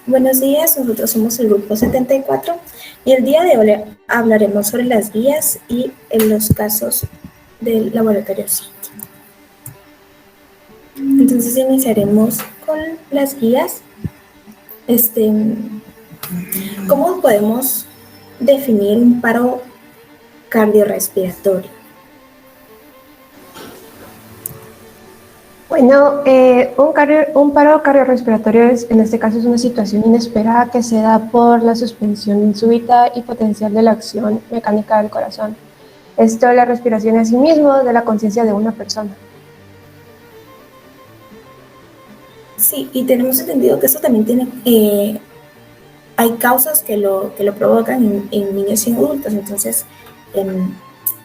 Buenos días, nosotros somos el grupo 74 y el día de hoy hablaremos sobre las guías y en los casos del laboratorio CIT. Entonces iniciaremos con las guías. ¿Cómo podemos definir un paro cardiorrespiratorio? Bueno, un paro cardiorrespiratorio en este caso es una situación inesperada que se da por la suspensión súbita y potencial de la acción mecánica del corazón. Esto es la respiración a sí mismo de la conciencia de una persona. Sí, y tenemos entendido que eso también hay causas que lo provocan en niños y en adultos, entonces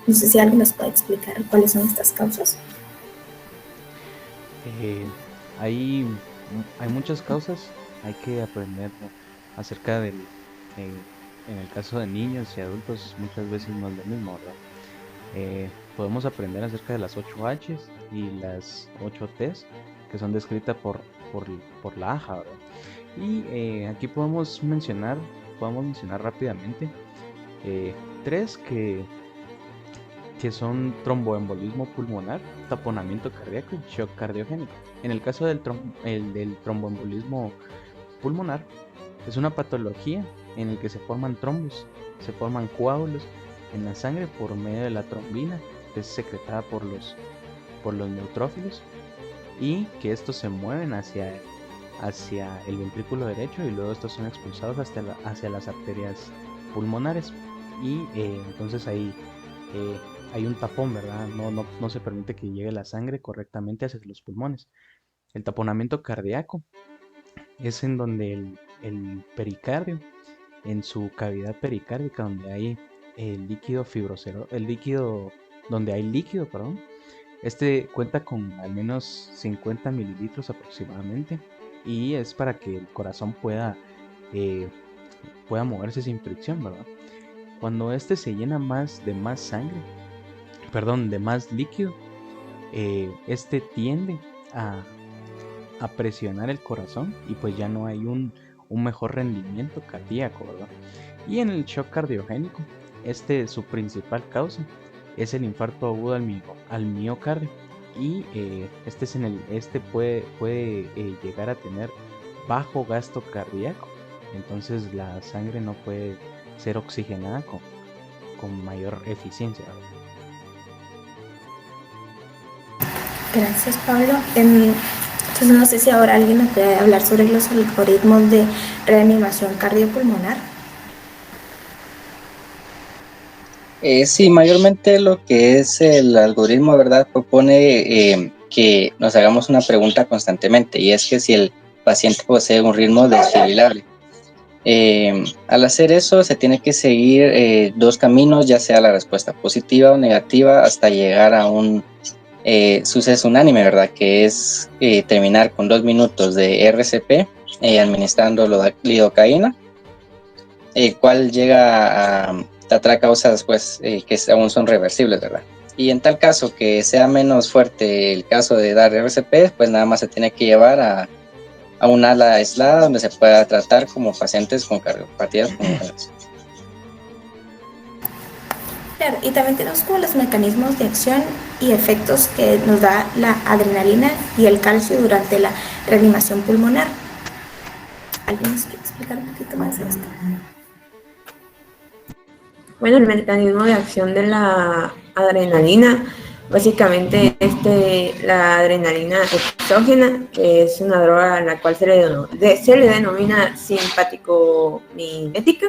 no sé si alguien nos puede explicar cuáles son estas causas. Hay muchas causas, hay que aprender acerca en el caso de niños y adultos muchas veces no es lo mismo, ¿verdad? Podemos aprender acerca de las 8 H's y las 8 T's que son descritas por la AJA, ¿verdad? Y aquí podemos mencionar rápidamente tres que son tromboembolismo pulmonar, taponamiento cardíaco y shock cardiogénico. En el caso del tromboembolismo pulmonar, es una patología en la que se forman trombos, se forman coágulos en la sangre por medio de la trombina, que es secretada por los neutrófilos, y que estos se mueven hacia el ventrículo derecho y luego estos son expulsados hacia las arterias pulmonares. Y entonces ahí hay un tapón, ¿verdad? No se permite que llegue la sangre correctamente hacia los pulmones. El taponamiento cardíaco es en donde el pericardio, en su cavidad pericárdica, donde hay el líquido donde hay líquido, perdón, este cuenta con al menos 50 mililitros aproximadamente y es para que el corazón eh, pueda moverse sin fricción, ¿verdad? Cuando este se llena de más sangre, perdón, de más líquido, este tiende a, a presionar el corazón y pues ya no hay un mejor rendimiento cardíaco, ¿verdad? Y en el shock cardiogénico, su principal causa es el infarto agudo al miocardio y este puede llegar a tener bajo gasto cardíaco, entonces la sangre no puede ser oxigenada con mayor eficiencia, ¿verdad? Gracias, Pablo. Entonces, no sé si ahora alguien nos puede hablar sobre los algoritmos de reanimación cardiopulmonar. Sí, mayormente lo que es el algoritmo, ¿verdad? Propone que nos hagamos una pregunta constantemente y es que si el paciente posee un ritmo desfibrilable. Al hacer eso se tiene que seguir dos caminos, ya sea la respuesta positiva o negativa, hasta llegar a un suceso unánime, ¿verdad? Que es terminar con 2 minutos de RCP administrando lidocaína, el cual llega a tratar causas pues, que aún son reversibles, ¿verdad? Y en tal caso que sea menos fuerte el caso de dar RCP, pues nada más se tiene que llevar a un ala aislada donde se pueda tratar como pacientes con cardiopatías pulmonares. Claro, y también tenemos como los mecanismos de acción y efectos que nos da la adrenalina y el calcio durante la reanimación pulmonar. ¿Alguien nos quiere explicar un poquito más de esto? Bueno, el mecanismo de acción de la adrenalina, básicamente la adrenalina exógena, que es una droga a la cual se le denomina simpático mimética,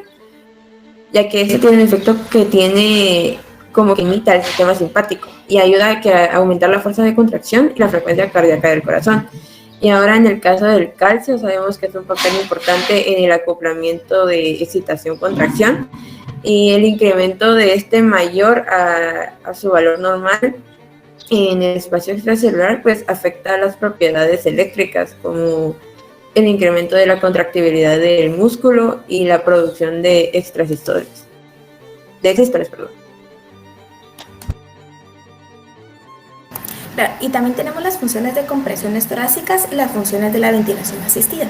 ya que este tiene un efecto que tiene como que imita el sistema simpático y ayuda a aumentar la fuerza de contracción y la frecuencia cardíaca del corazón. Y ahora en el caso del calcio sabemos que es un papel importante en el acoplamiento de excitación-contracción y el incremento de este mayor a su valor normal en el espacio extracelular pues afecta a las propiedades eléctricas como el incremento de la contractibilidad del músculo y la producción de extrasístoles. Claro, y también tenemos las funciones de compresiones torácicas y las funciones de la ventilación asistida.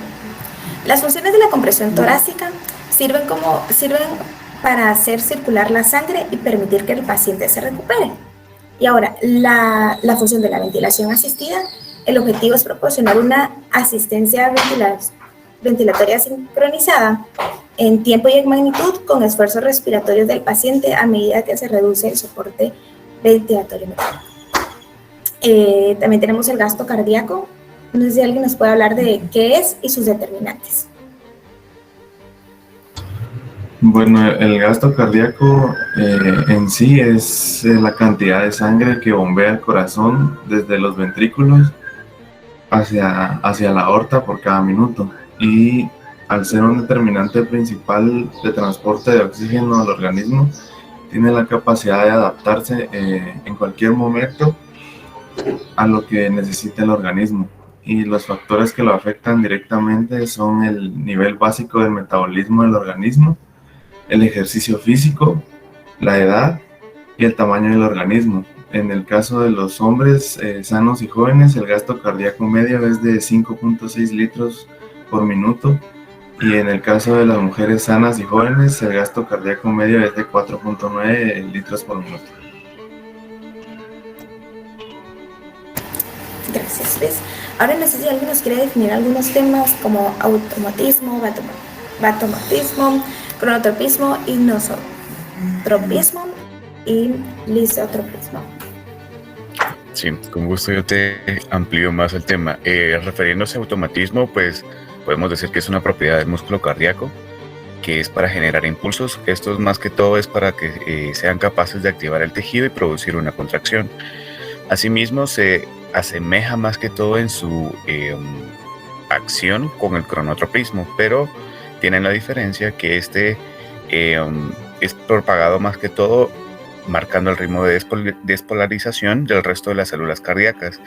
Las funciones de la compresión torácica sirven para hacer circular la sangre y permitir que el paciente se recupere. Y ahora, la función de la ventilación asistida, el objetivo es proporcionar una asistencia ventilatoria sincronizada en tiempo y en magnitud con esfuerzos respiratorios del paciente a medida que se reduce el soporte ventilatorio mecánico. También tenemos el gasto cardíaco. No sé si alguien nos puede hablar de qué es y sus determinantes. Bueno, el gasto cardíaco en sí es la cantidad de sangre que bombea el corazón desde los ventrículos hacia la aorta por cada minuto. Y al ser un determinante principal de transporte de oxígeno al organismo, tiene la capacidad de adaptarse en cualquier momento a lo que necesita el organismo. Y los factores que lo afectan directamente son el nivel básico del metabolismo del organismo, el ejercicio físico, la edad y el tamaño del organismo. En el caso de los hombres sanos y jóvenes, el gasto cardíaco medio es de 5.6 litros por minuto, y en el caso de las mujeres sanas y jóvenes, el gasto cardíaco medio es de 4.9 litros por minuto. Gracias, Luis. Ahora no sé si alguien nos quiere definir algunos temas como automatismo, vatomatismo, cronotropismo, inotropismo y lisotropismo. Sí, con gusto yo te amplío más el tema. Refiriéndose a automatismo, pues podemos decir que es una propiedad del músculo cardíaco que es para generar impulsos. Esto es más que todo es para que sean capaces de activar el tejido y producir una contracción. Asimismo, se asemeja más que todo en su acción con el cronotropismo, pero tienen la diferencia que este es propagado más que todo marcando el ritmo de despolarización del resto de las células cardíacas,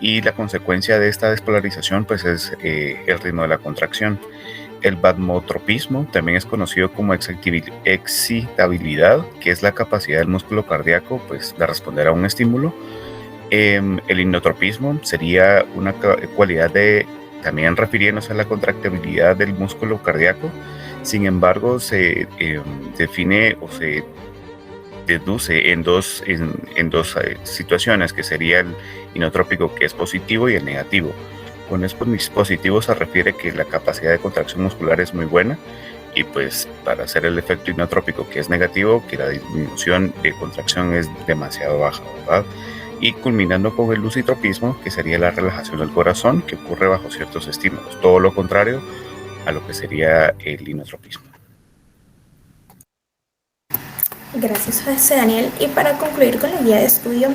y la consecuencia de esta despolarización pues es el ritmo de la contracción. El vasotropismo también es conocido como excitabilidad, que es la capacidad del músculo cardíaco pues de responder a un estímulo. El inotropismo sería una cualidad de, también refiriéndose a la contractibilidad del músculo cardíaco. Sin embargo, se define o se deduce en dos situaciones, que sería el inotrópico, que es positivo, y el negativo. Con esto positivo se refiere que la capacidad de contracción muscular es muy buena, y pues para hacer el efecto inotrópico, que es negativo, que la disminución de contracción es demasiado baja, ¿verdad? Y culminando con el lucitropismo, que sería la relajación del corazón, que ocurre bajo ciertos estímulos, todo lo contrario a lo que sería el inotropismo. Gracias, José Daniel. Y para concluir con la guía de estudio,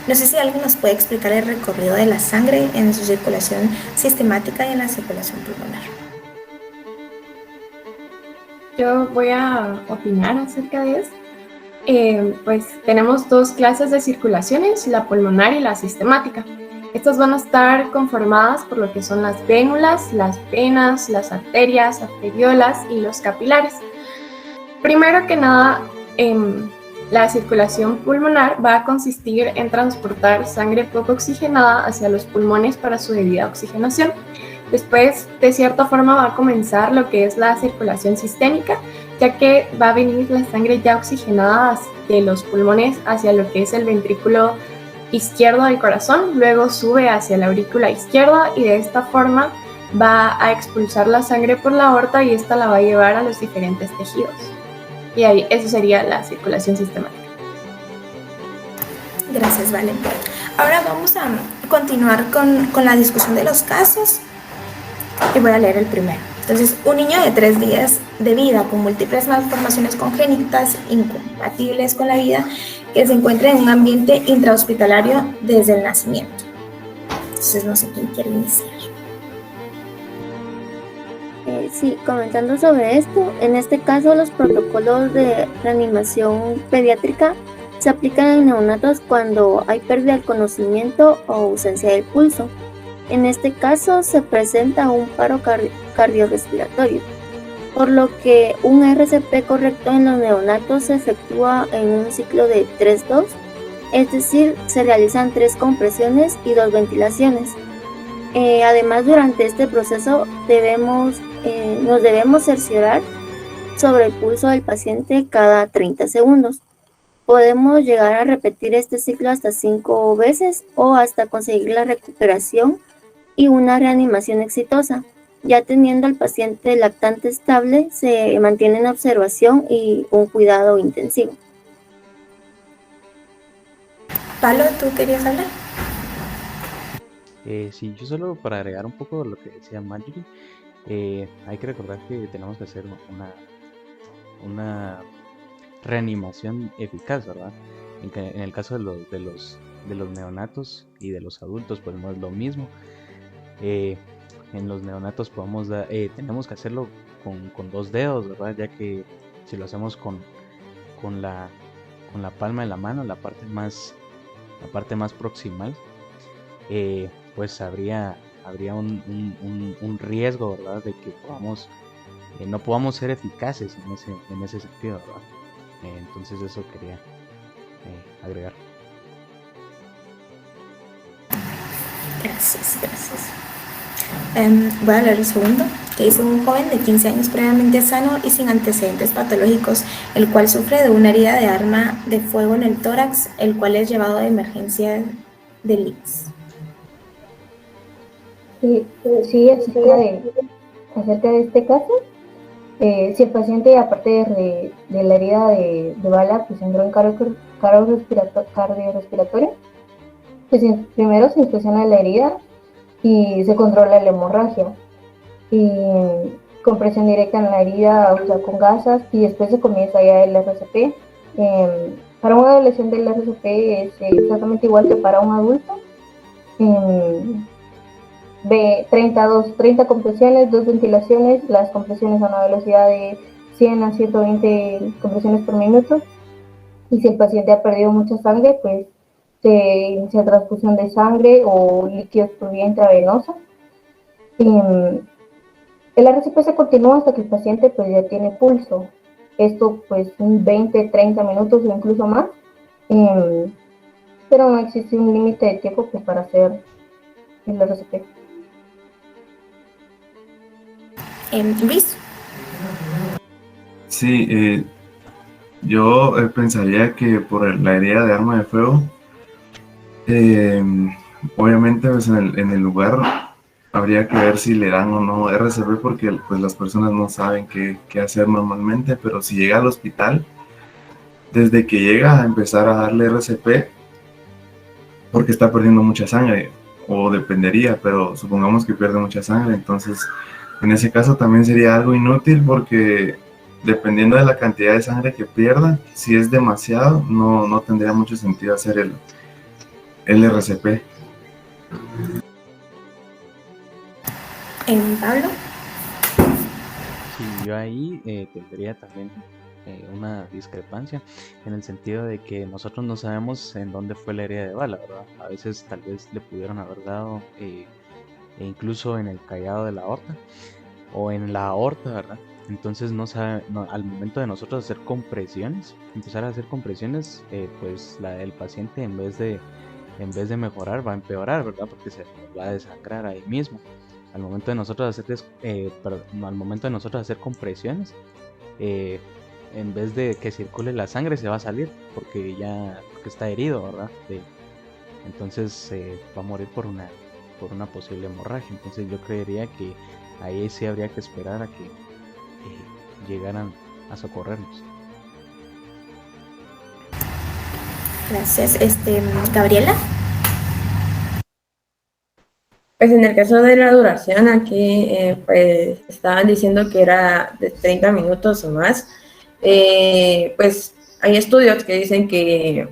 no sé si alguien nos puede explicar el recorrido de la sangre en su circulación sistemática y en la circulación pulmonar. Yo voy a opinar acerca de eso. Pues tenemos dos clases de circulaciones, la pulmonar y la sistemática. Estas van a estar conformadas por lo que son las vénulas, las venas, las arterias, arteriolas y los capilares. Primero que nada, la circulación pulmonar va a consistir en transportar sangre poco oxigenada hacia los pulmones para su debida oxigenación. Después, de cierta forma, va a comenzar lo que es la circulación sistémica, ya que va a venir la sangre ya oxigenada de los pulmones hacia lo que es el ventrículo izquierdo del corazón, luego sube hacia la aurícula izquierda y de esta forma va a expulsar la sangre por la aorta y esta la va a llevar a los diferentes tejidos. Y ahí, eso sería la circulación sistemática. Gracias, Vale. Ahora vamos a continuar con la discusión de los casos y voy a leer el primero. Entonces, un niño de 3 días de vida con múltiples malformaciones congénitas incompatibles con la vida que se encuentra en un ambiente intrahospitalario desde el nacimiento. Entonces, no sé quién quiere iniciar. Sí, comentando sobre esto, en este caso los protocolos de reanimación pediátrica se aplican en neonatos cuando hay pérdida del conocimiento o ausencia del pulso. En este caso se presenta un paro cardiorrespiratorio, por lo que un RCP correcto en los neonatos se efectúa en un ciclo de 3-2, es decir, se realizan 3 compresiones y 2 ventilaciones. Además, durante este proceso nos debemos cerciorar sobre el pulso del paciente cada 30 segundos. Podemos llegar a repetir este ciclo hasta 5 veces o hasta conseguir la recuperación y una reanimación exitosa. Ya teniendo al paciente lactante estable, se mantiene en observación y un cuidado intensivo. Pablo, ¿tú querías hablar? Sí, yo solo para agregar un poco lo que decía Marjorie, hay que recordar que tenemos que hacer una reanimación eficaz, ¿verdad? En el caso de los neonatos y de los adultos, pues no es lo mismo. En los neonatos tenemos que hacerlo con 2 dedos, ¿verdad? Ya que si lo hacemos con la palma de la mano, la parte más proximal, pues habría un riesgo, ¿verdad? De que no podamos ser eficaces en ese sentido, ¿verdad? Entonces eso quería agregar. Gracias. Voy a leer el segundo, que dice: un joven de 15 años previamente sano y sin antecedentes patológicos, el cual sufre de una herida de arma de fuego en el tórax, el cual es llevado de emergencia del IMSS. Sí, acerca de este caso, si el paciente, aparte de la herida de bala, pues entró en cardiorrespiratoria, pues primero se inspecciona la herida y se controla la hemorragia. Y compresión directa en la herida, o sea, con gasas, y después se comienza ya el RCP. Para una adolescente el RCP es exactamente igual que para un adulto. De 30 compresiones, 2 ventilaciones. Las compresiones a una velocidad de 100 a 120 compresiones por minuto. Y si el paciente ha perdido mucha sangre, pues se inicia transfusión de sangre o líquidos por vía intravenosa. El RCP se continúa hasta que el paciente pues ya tiene pulso. Esto pues 20, 30 minutos o incluso más. Pero no existe un límite de tiempo pues, para hacer el RCP. Luis. Sí, yo pensaría que por la herida de arma de fuego, obviamente pues en el lugar habría que ver si le dan o no RCP, porque pues las personas no saben qué hacer normalmente, pero si llega al hospital, desde que llega a empezar a darle RCP, porque está perdiendo mucha sangre, o dependería, pero supongamos que pierde mucha sangre, entonces en ese caso también sería algo inútil, porque dependiendo de la cantidad de sangre que pierda, si es demasiado, no tendría mucho sentido hacer el RCP. Pablo. Sí, yo ahí tendría también una discrepancia en el sentido de que nosotros no sabemos en dónde fue la herida de bala, ¿verdad? A veces tal vez le pudieron haber dado e incluso en el callado de la aorta o en la aorta, ¿verdad? Entonces al momento de nosotros empezar a hacer compresiones, pues el paciente en vez de mejorar va a empeorar, ¿verdad? Porque se va a desangrar ahí mismo. Al momento de nosotros hacer compresiones, en vez de que circule la sangre, se va a salir porque está herido, ¿verdad? Entonces va a morir por una posible hemorragia. Entonces yo creería que ahí sí habría que esperar a que llegaran a socorrernos. Gracias. Gabriela. Pues en el caso de la duración, aquí pues estaban diciendo que era de 30 minutos o más. Pues hay estudios que dicen que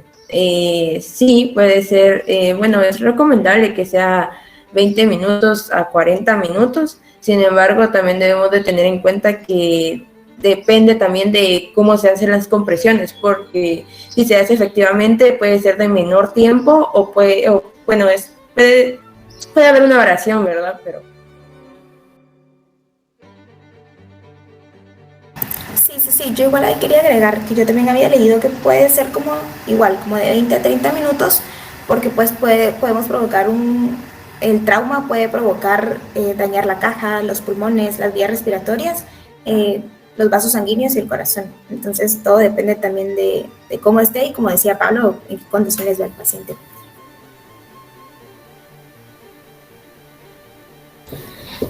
sí puede ser, bueno, es recomendable que sea 20 minutos a 40 minutos. Sin embargo, también debemos de tener en cuenta que depende también de cómo se hacen las compresiones, porque si se hace efectivamente puede ser de menor tiempo o puede haber una variación, ¿verdad? Pero Sí, yo igual ahí quería agregar que yo también había leído que puede ser como de 20 a 30 minutos, porque pues podemos provocar el trauma puede provocar dañar la caja, los pulmones, las vías respiratorias, los vasos sanguíneos y el corazón. Entonces todo depende también de cómo esté y, como decía Pablo, en qué condiciones va el paciente.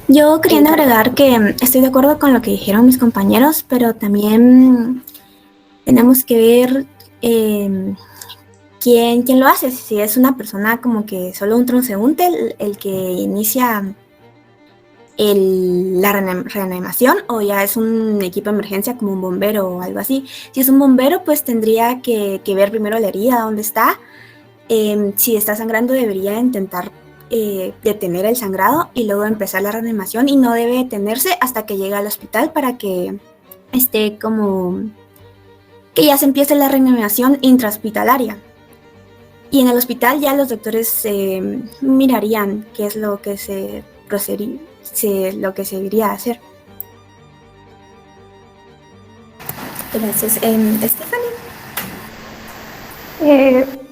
Yo quería agregar que estoy de acuerdo con lo que dijeron mis compañeros, pero también tenemos que ver quién lo hace. Si es una persona como que solo un transeúnte el que inicia la reanimación, o ya es un equipo de emergencia como un bombero o algo así. Si es un bombero, pues tendría que ver primero la herida, dónde está. Si está sangrando, debería intentar detener el sangrado y luego empezar la reanimación, y no debe detenerse hasta que llegue al hospital para que esté como que ya se empiece la reanimación intrahospitalaria. Y en el hospital ya los doctores mirarían qué es lo que lo que se debería hacer. Gracias. Stephanie.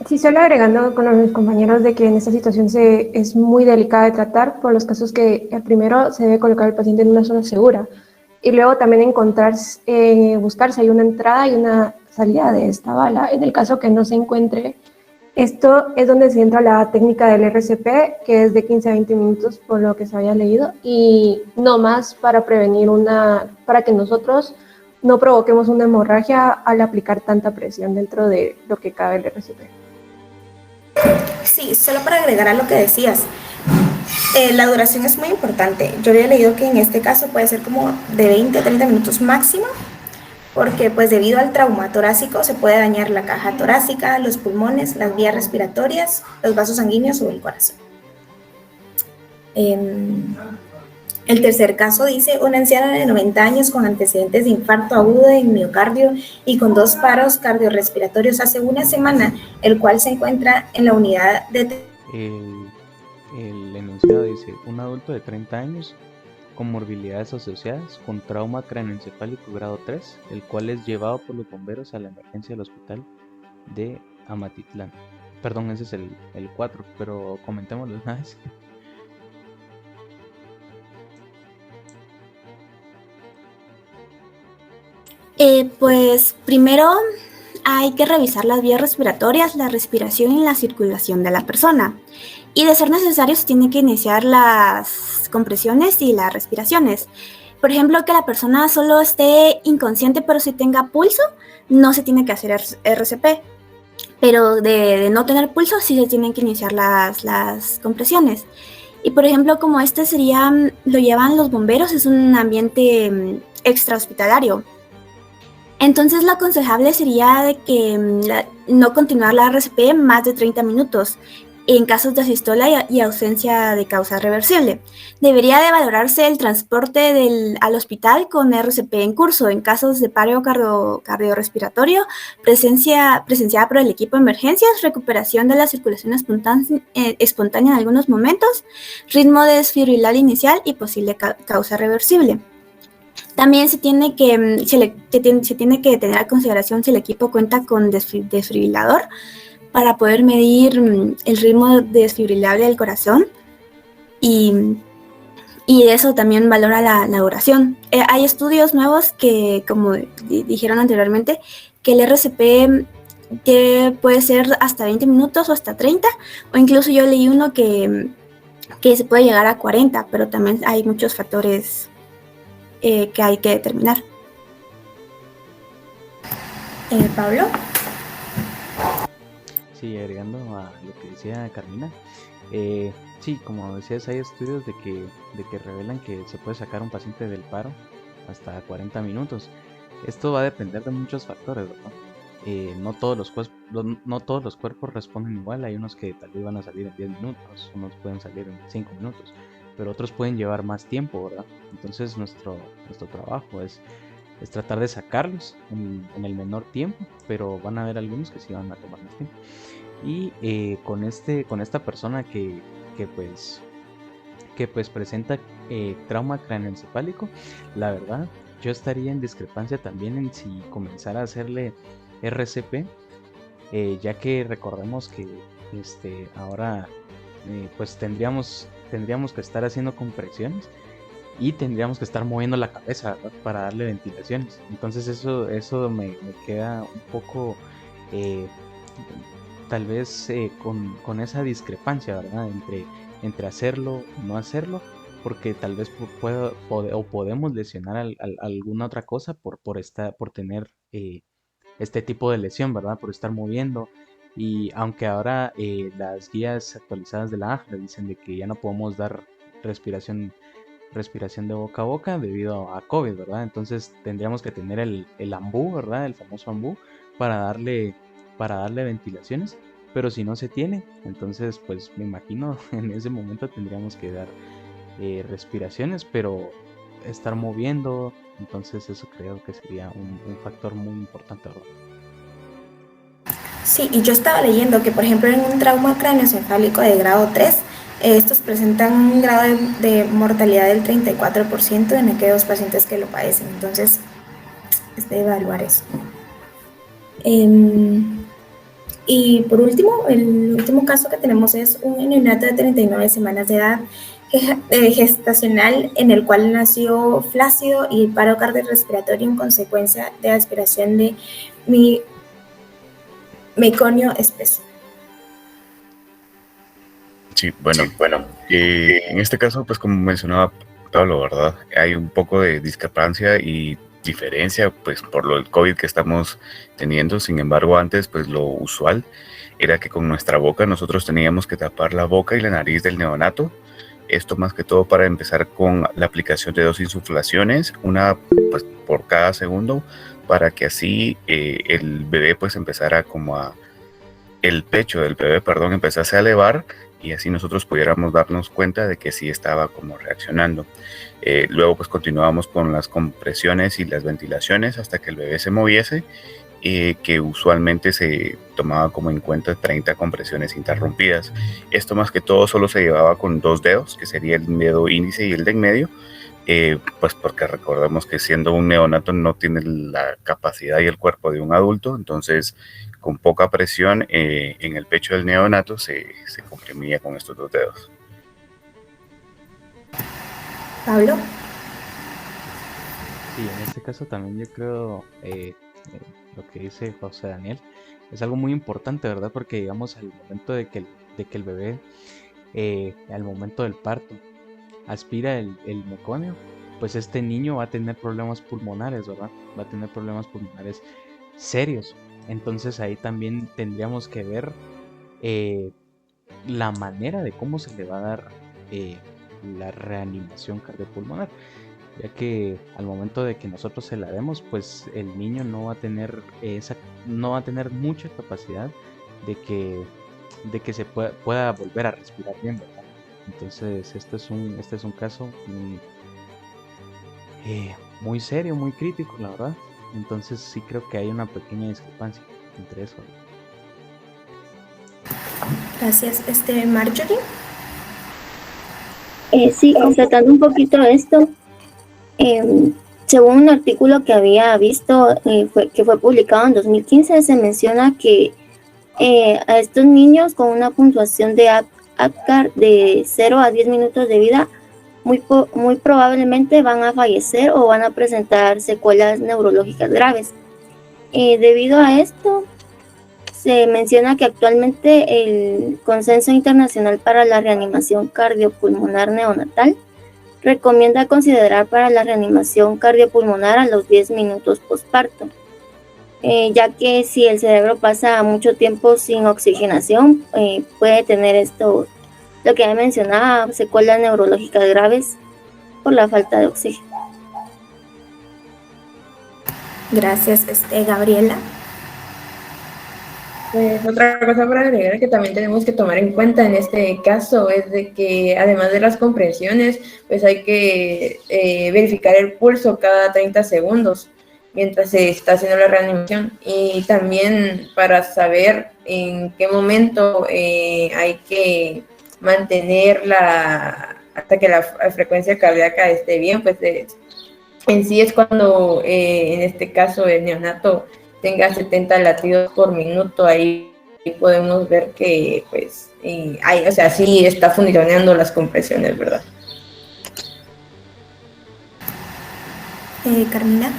Sí, solo agregando con los compañeros de que en esta situación es muy delicada de tratar por los casos que primero se debe colocar al paciente en una zona segura y luego también buscar si hay una entrada y una salida de esta bala. En el caso que no se encuentre, esto es donde se entra la técnica del RCP, que es de 15 a 20 minutos por lo que se había leído, y no más para prevenir para que nosotros no provoquemos una hemorragia al aplicar tanta presión dentro de lo que cabe el RCP. Sí, solo para agregar a lo que decías, la duración es muy importante. Yo había leído que en este caso puede ser como de 20 a 30 minutos máximo, porque pues debido al trauma torácico se puede dañar la caja torácica, los pulmones, las vías respiratorias, los vasos sanguíneos o el corazón. El tercer caso dice: una anciana de 90 años con antecedentes de infarto agudo de miocardio y con 2 paros cardiorrespiratorios hace una semana, el cual se encuentra en la unidad de... El enunciado dice: un adulto de 30 años con morbilidades asociadas con trauma cráneoencefálico grado 3, el cual es llevado por los bomberos a la emergencia del hospital de Amatitlán. Perdón, ese es el 4, pero comentémoslo una vez. Pues primero hay que revisar las vías respiratorias, la respiración y la circulación de la persona. Y de ser necesario se tiene que iniciar las compresiones y las respiraciones. Por ejemplo, que la persona solo esté inconsciente pero si tenga pulso, no se tiene que hacer RCP. Pero de no tener pulso sí se tienen que iniciar las compresiones. Y por ejemplo, como lo llevan los bomberos, es un ambiente extrahospitalario. Entonces lo aconsejable sería de que no continuar la RCP más de 30 minutos en casos de asistolia y ausencia de causa reversible. Debería de valorarse el transporte al hospital con RCP en curso en casos de paro cardiorrespiratorio, presenciada por el equipo de emergencias, recuperación de la circulación espontánea en algunos momentos, ritmo de desfibrilar inicial y posible causa reversible. También se tiene que tener en consideración si el equipo cuenta con desfibrilador para poder medir el ritmo desfibrilable del corazón, y eso también valora la duración. Hay estudios nuevos que, como dijeron anteriormente, que el RCP puede ser hasta 20 minutos o hasta 30, o incluso yo leí uno que se puede llegar a 40, pero también hay muchos factores que hay que determinar. Pablo. Sí, agregando a lo que decía Carmina, sí, como decías, hay estudios de que revelan que se puede sacar un paciente del paro hasta 40 minutos. Esto va a depender de muchos factores, ¿verdad? No todos los cuerpos responden igual. Hay unos que tal vez van a salir en 10 minutos, unos pueden salir en 5 minutos, pero otros pueden llevar más tiempo, ¿verdad? Entonces nuestro trabajo es tratar de sacarlos en el menor tiempo, pero van a haber algunos que sí van a tomar más tiempo. Y con esta persona que presenta trauma craneoencefálico, la verdad yo estaría en discrepancia también en si comenzar a hacerle RCP, ya que recordemos que ahora pues tendríamos que estar haciendo compresiones y tendríamos que estar moviendo la cabeza, ¿verdad? Para darle ventilaciones. Entonces eso me queda un poco, eh, tal vez con esa discrepancia, ¿verdad? Entre hacerlo o no hacerlo, porque tal vez o podemos lesionar alguna otra cosa por tener este tipo de lesión, ¿verdad? Por estar moviendo. Y aunque ahora las guías actualizadas de la AJA dicen de que ya no podemos dar respiración de boca a boca debido a COVID, ¿verdad? Entonces tendríamos que tener el ambú, ¿verdad? El famoso ambú para darle ventilaciones. Pero si no se tiene, entonces pues me imagino en ese momento tendríamos que dar respiraciones, pero estar moviendo, entonces eso creo que sería un factor muy importante, ¿verdad? Sí, y yo estaba leyendo que, por ejemplo, en un trauma craneoencefálico de grado 3, estos presentan un grado de mortalidad del 34% en aquellos pacientes que lo padecen. Entonces, es de evaluar eso. Y por último, el último caso que tenemos es un neonato de 39 semanas de edad gestacional en el cual nació flácido y paro cardiorrespiratorio en consecuencia de aspiración de meconio espeso. Sí, bueno, en este caso, pues como mencionaba Pablo, ¿verdad? Hay un poco de discrepancia y diferencia, pues por lo del COVID que estamos teniendo. Sin embargo, antes, pues lo usual era que con nuestra boca nosotros teníamos que tapar la boca y la nariz del neonato. Esto más que todo para empezar con la aplicación de 2 insuflaciones, una pues por cada segundo, para que así el bebé pues empezara como el pecho del bebé, perdón, empezase a elevar y así nosotros pudiéramos darnos cuenta de que sí estaba como reaccionando. Luego pues continuábamos con las compresiones y las ventilaciones hasta que el bebé se moviese, que usualmente se tomaba como en cuenta 30 compresiones interrumpidas. Esto más que todo solo se llevaba con 2 dedos, que sería el dedo índice y el de en medio, pues porque recordemos que siendo un neonato no tiene la capacidad y el cuerpo de un adulto, entonces con poca presión en el pecho del neonato se comprimía con estos 2 dedos. Pablo. Sí, en este caso también yo creo lo que dice José Daniel es algo muy importante, ¿verdad? Porque digamos al momento de que el bebé, al momento del parto, aspira el meconio, pues este niño va a tener problemas pulmonares, ¿verdad? Va a tener problemas pulmonares serios. Entonces ahí también tendríamos que ver la manera de cómo se le va a dar la reanimación cardiopulmonar, ya que al momento de que nosotros se la demos, pues el niño no va a tener mucha capacidad de que se pueda volver a respirar bien, ¿verdad? Entonces este es un caso muy serio, muy crítico, la verdad. Entonces sí creo que hay una pequeña discrepancia entre eso. Gracias. Marjorie. Sí, completando un poquito esto, según un artículo que había visto, que fue publicado en 2015, se menciona que a estos niños con una puntuación de APGAR de 0 a 10 minutos de vida, muy probablemente van a fallecer o van a presentar secuelas neurológicas graves. Debido a esto, se menciona que actualmente el Consenso Internacional para la Reanimación Cardiopulmonar Neonatal recomienda considerar para la reanimación cardiopulmonar a los 10 minutos postparto, ya que si el cerebro pasa mucho tiempo sin oxigenación, puede tener esto, lo que ya mencionaba, secuelas neurológicas graves por la falta de oxígeno. Gracias, Gabriela. Pues otra cosa para agregar que también tenemos que tomar en cuenta en este caso es de que además de las compresiones, pues hay que verificar el pulso cada 30 segundos mientras se está haciendo la reanimación, y también para saber en qué momento hay que mantenerla hasta que la frecuencia cardíaca esté bien, pues en sí es cuando en este caso el neonato tenga 70 latidos por minuto. Ahí podemos ver que pues Y o sea, sí está funcionando las compresiones, ¿verdad? Carmina.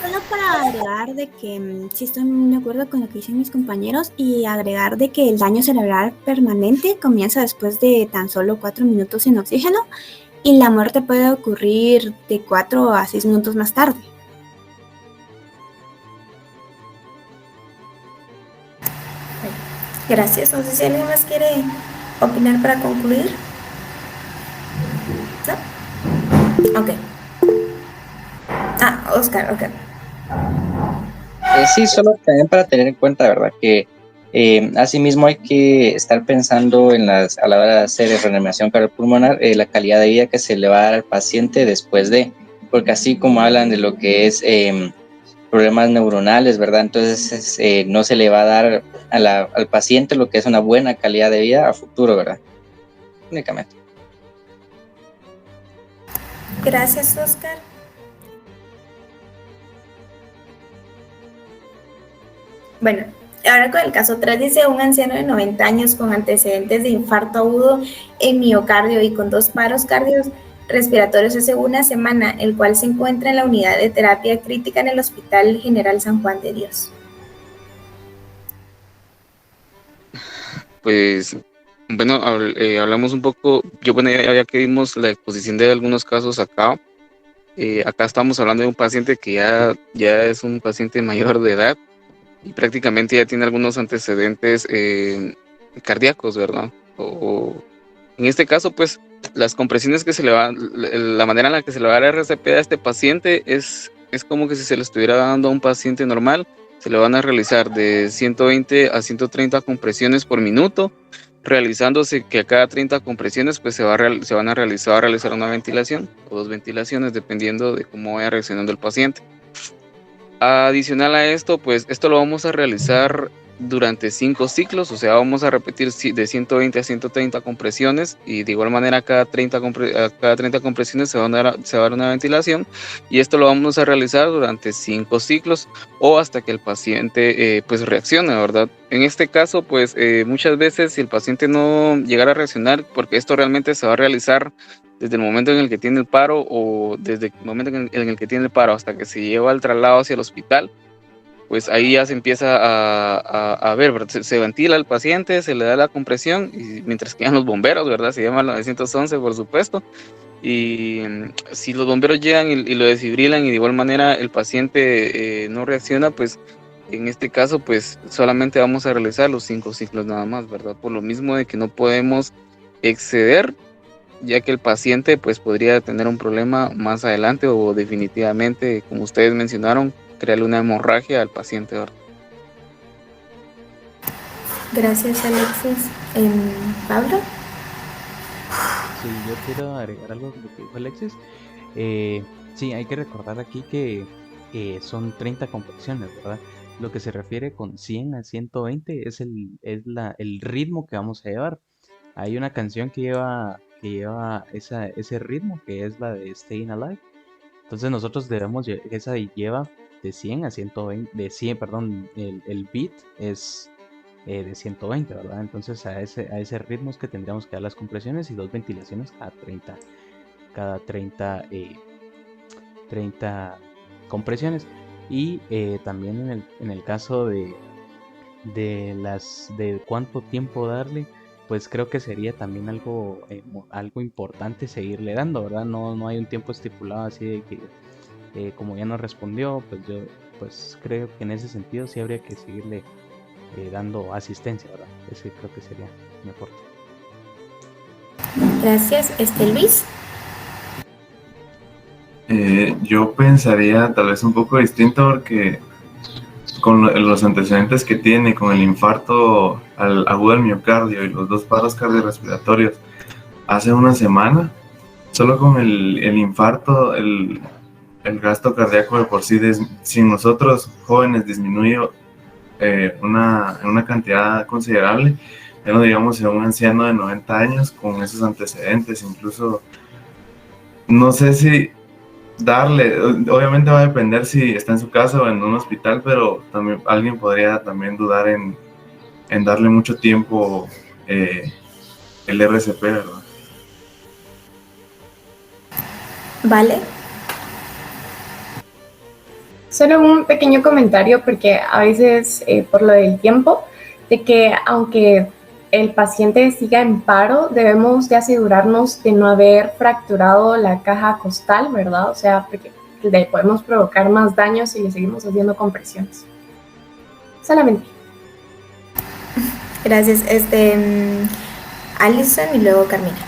Solo para agregar de que sí estoy muy de acuerdo con lo que dicen mis compañeros y agregar de que el daño cerebral permanente comienza después de tan solo 4 minutos sin oxígeno y la muerte puede ocurrir de 4 a 6 minutos más tarde. Gracias. No sé si alguien más quiere opinar para concluir. ¿No? Ok. Oscar, ok. Sí, solo también para tener en cuenta, ¿verdad? Que asimismo hay que estar pensando a la hora de hacer reanimación cardiopulmonar, la calidad de vida que se le va a dar al paciente después de, porque así como hablan de lo que es problemas neuronales, ¿verdad? Entonces no se le va a dar al paciente lo que es una buena calidad de vida a futuro, ¿verdad? Únicamente. Gracias, Oscar. Bueno, ahora con el caso 3 dice un anciano de 90 años con antecedentes de infarto agudo en miocardio y con 2 paros cardiorrespiratorios hace una semana, el cual se encuentra en la unidad de terapia crítica en el Hospital General San Juan de Dios. Pues, bueno, hablamos un poco, ya que vimos la exposición de algunos casos acá, acá estamos hablando de un paciente que ya es un paciente mayor de edad y prácticamente ya tiene algunos antecedentes cardíacos, ¿verdad? O en este caso, pues, las compresiones que se le va, la manera en la que se le va a dar RCP a este paciente es como que si se le estuviera dando a un paciente normal. Se le van a realizar de 120 a 130 compresiones por minuto, realizándose que a cada 30 compresiones pues se va a realizar una ventilación o 2 ventilaciones dependiendo de cómo vaya reaccionando el paciente. Adicional a esto, pues esto lo vamos a realizar durante 5 ciclos, o sea, vamos a repetir de 120 a 130 compresiones y de igual manera a cada 30 compresiones se va a dar una ventilación y esto lo vamos a realizar durante 5 ciclos o hasta que el paciente pues reaccione, ¿verdad? En este caso, pues muchas veces si el paciente no llegara a reaccionar, porque esto realmente se va a realizar desde el momento en el que tiene el paro o desde el momento en el que tiene el paro hasta que se lleva el traslado hacia el hospital, pues ahí ya se empieza a ver, ¿verdad? Se ventila al paciente, se le da la compresión, y mientras que llegan los bomberos, ¿verdad? Se llama el 911, por supuesto, y si los bomberos llegan y lo desfibrilan y de igual manera el paciente no reacciona, pues en este caso, pues solamente vamos a realizar los 5 ciclos nada más, ¿verdad? Por lo mismo de que no podemos exceder, ya que el paciente pues podría tener un problema más adelante o definitivamente, como ustedes mencionaron, crearle una hemorragia al paciente, ¿verdad? Gracias, Alexis. ¿Pablo? Sí, yo quiero agregar algo de lo que dijo Alexis. Sí, hay que recordar aquí que son 30 compresiones, ¿verdad? Lo que se refiere con 100 a 120 es el ritmo que vamos a llevar. Hay una canción que lleva ese ritmo, que es la de Staying Alive. Entonces nosotros esa lleva de 100 a 120, de 100, perdón, el beat es de 120, ¿verdad? Entonces a ese ritmo es que tendríamos que dar las compresiones y 2 ventilaciones cada 30 compresiones. Y también en el caso de cuánto tiempo darle, pues creo que sería también algo importante seguirle dando, ¿verdad? No hay un tiempo estipulado así de que como ya no respondió, pues yo pues creo que en ese sentido sí habría que seguirle dando asistencia, ¿verdad? Ese creo que sería mi aporte. Gracias. Luis. Yo pensaría tal vez un poco distinto porque con los antecedentes que tiene, con el infarto agudo del miocardio y los 2 paros cardiorrespiratorios hace una semana, solo con el infarto, el gasto cardíaco de por sí, si nosotros jóvenes disminuye una cantidad considerable, ya no digamos en un anciano de 90 años con esos antecedentes, incluso no sé si darle, obviamente va a depender si está en su casa o en un hospital, pero también alguien podría también dudar en en darle mucho tiempo el RCP, ¿verdad? Vale. Solo un pequeño comentario, porque a veces por lo del tiempo, de que aunque el paciente siga en paro, debemos de asegurarnos de no haber fracturado la caja costal, ¿verdad? O sea, porque le podemos provocar más daño si le seguimos haciendo compresiones. Solamente. Gracias. Alison y luego Carmina.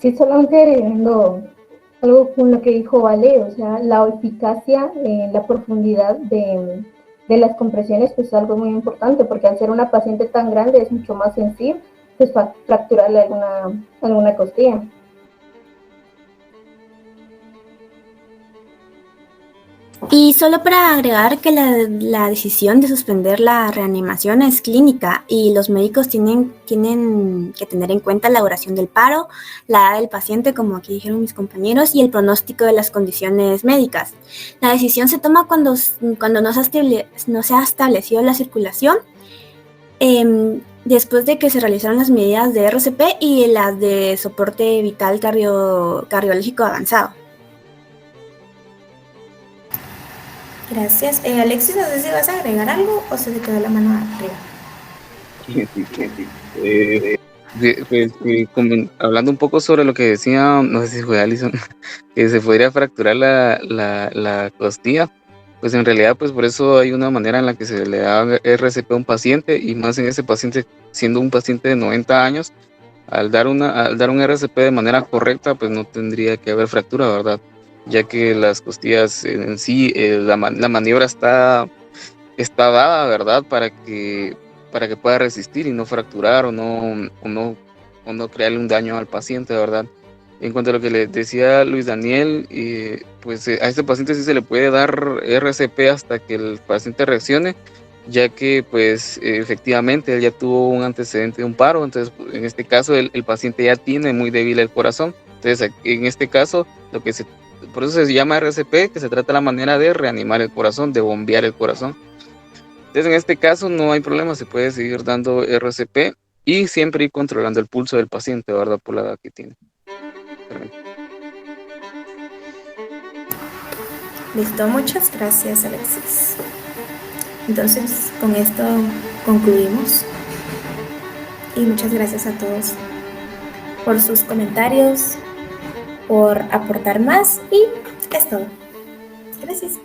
Sí, solamente agregando algo con lo que dijo Vale, o sea, la eficacia, la profundidad de las compresiones, pues es algo muy importante, porque al ser una paciente tan grande es mucho más sensible, pues fracturarle alguna costilla. Y solo para agregar que la decisión de suspender la reanimación es clínica y los médicos tienen que tener en cuenta la duración del paro, la edad del paciente, como aquí dijeron mis compañeros, y el pronóstico de las condiciones médicas. La decisión se toma cuando no se ha establecido la circulación, después de que se realizaron las medidas de RCP y las de soporte vital cardiológico avanzado. Gracias. Alexis, no sé si vas a agregar algo o se te quedó la mano arriba. Hablando un poco sobre lo que decía, no sé si fue Alison, que se podría fracturar la costilla, pues en realidad pues por eso hay una manera en la que se le da RCP a un paciente, y más en ese paciente siendo un paciente de 90 años, al dar un RCP de manera correcta, pues no tendría que haber fractura, ¿verdad? Ya que las costillas en sí, la maniobra está dada, ¿verdad? Para que pueda resistir y no fracturar o no crearle un daño al paciente, ¿verdad? En cuanto a lo que le decía Luis Daniel, pues a este paciente sí se le puede dar RCP hasta que el paciente reaccione, ya que pues efectivamente él ya tuvo un antecedente de un paro, entonces en este caso el paciente ya tiene muy débil el corazón, entonces en este caso por eso se llama RCP, que se trata de la manera de reanimar el corazón, de bombear el corazón. Entonces en este caso no hay problema, se puede seguir dando RCP y siempre ir controlando el pulso del paciente, ¿verdad? Por la edad que tiene. Listo, muchas gracias, Alexis. Entonces, con esto concluimos. Y muchas gracias a todos por sus comentarios, por aportar más, y es todo. Gracias.